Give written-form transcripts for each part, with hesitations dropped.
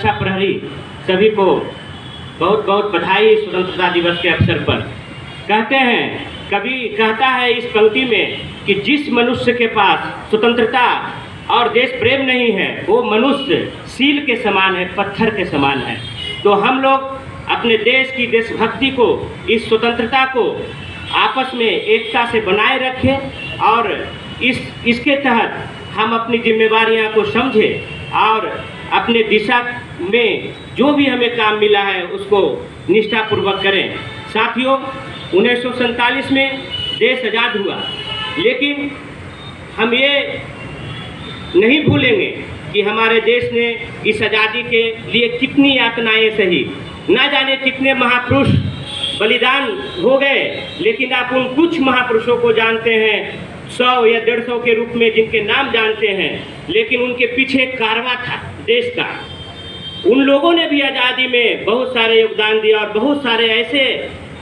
सुरक्षा प्रहरी सभी को बहुत बहुत बधाई स्वतंत्रता दिवस के अवसर पर। कहते हैं, कवि कहता है इस पंक्ति में कि जिस मनुष्य के पास स्वतंत्रता और देश प्रेम नहीं है वो मनुष्य सील के समान है, पत्थर के समान है। तो हम लोग अपने देश की देशभक्ति को, इस स्वतंत्रता को आपस में एकता से बनाए रखें और इसके तहत हम अपनी जिम्मेवारियां को समझें और अपने दिशा में जो भी हमें काम मिला है उसको निष्ठापूर्वक करें। साथियों, 1947 में देश आज़ाद हुआ, लेकिन हम ये नहीं भूलेंगे कि हमारे देश ने इस आज़ादी के लिए कितनी यातनाएं सही, ना जाने कितने महापुरुष बलिदान हो गए। लेकिन आप उन कुछ महापुरुषों को जानते हैं, 100 या 150 के रूप में जिनके नाम जानते हैं, लेकिन उनके पीछे एक कारवां था देश का। उन लोगों ने भी आज़ादी में बहुत सारे योगदान दिया और बहुत सारे ऐसे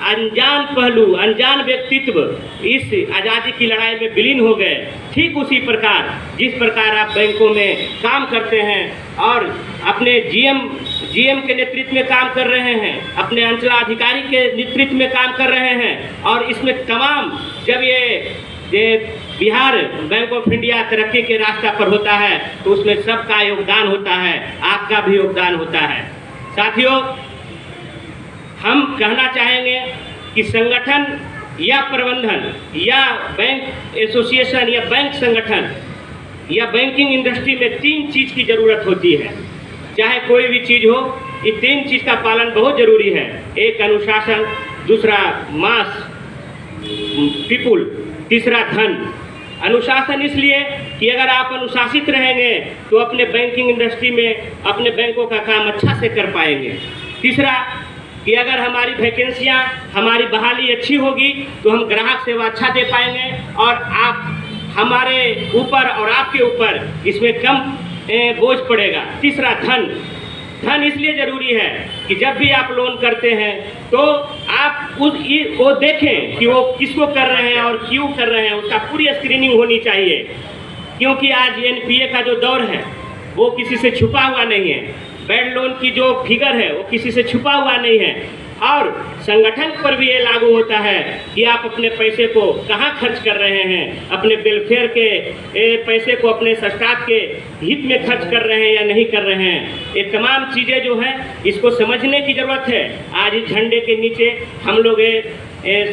अनजान पहलू, अनजान व्यक्तित्व इस आज़ादी की लड़ाई में विलीन हो गए। ठीक उसी प्रकार जिस प्रकार आप बैंकों में काम करते हैं और अपने जीएम के नेतृत्व में काम कर रहे हैं, अपने अंचलाधिकारी के नेतृत्व में काम कर रहे हैं, और इसमें तमाम जब ये बिहार बैंक ऑफ इंडिया तरक्की के रास्ता पर होता है तो उसमें सबका योगदान होता है, आपका भी योगदान होता है। साथियों, हम कहना चाहेंगे कि संगठन या प्रबंधन या बैंक एसोसिएशन या बैंक संगठन या बैंकिंग इंडस्ट्री में 3 चीज़ की ज़रूरत होती है। चाहे कोई भी चीज़ हो, ये 3 चीज़ का पालन बहुत ज़रूरी है। एक अनुशासन, दूसरा मास पीपुल, तीसरा धन। अनुशासन इसलिए कि अगर आप अनुशासित रहेंगे तो अपने बैंकिंग इंडस्ट्री में अपने बैंकों का काम अच्छा से कर पाएंगे। तीसरा कि अगर हमारी वैकेंसियाँ, हमारी बहाली अच्छी होगी तो हम ग्राहक सेवा अच्छा दे पाएंगे और आप हमारे ऊपर और आपके ऊपर इसमें कम बोझ पड़ेगा। तीसरा धन। धन इसलिए ज़रूरी है कि जब भी आप लोन करते हैं तो आप वो देखें कि वो किसको कर रहे हैं और क्यों कर रहे हैं, उसका पूरी स्क्रीनिंग होनी चाहिए। क्योंकि आज एनपीए का जो दौर है वो किसी से छुपा हुआ नहीं है। बैड लोन की जो फिगर है वो किसी से छुपा हुआ नहीं है। और संगठन पर भी ये लागू होता है कि आप अपने पैसे को कहाँ खर्च कर रहे हैं, अपने वेलफेयर के पैसे को अपने स्टाफ के हित में खर्च कर रहे हैं या नहीं कर रहे हैं। ये तमाम चीज़ें जो हैं इसको समझने की ज़रूरत है। आज इस झंडे के नीचे हम लोग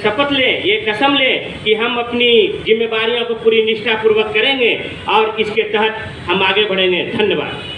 शपथ लें, ये कसम लें कि हम अपनी जिम्मेवारियों को पूरी निष्ठापूर्वक करेंगे और इसके तहत हम आगे बढ़ेंगे। धन्यवाद।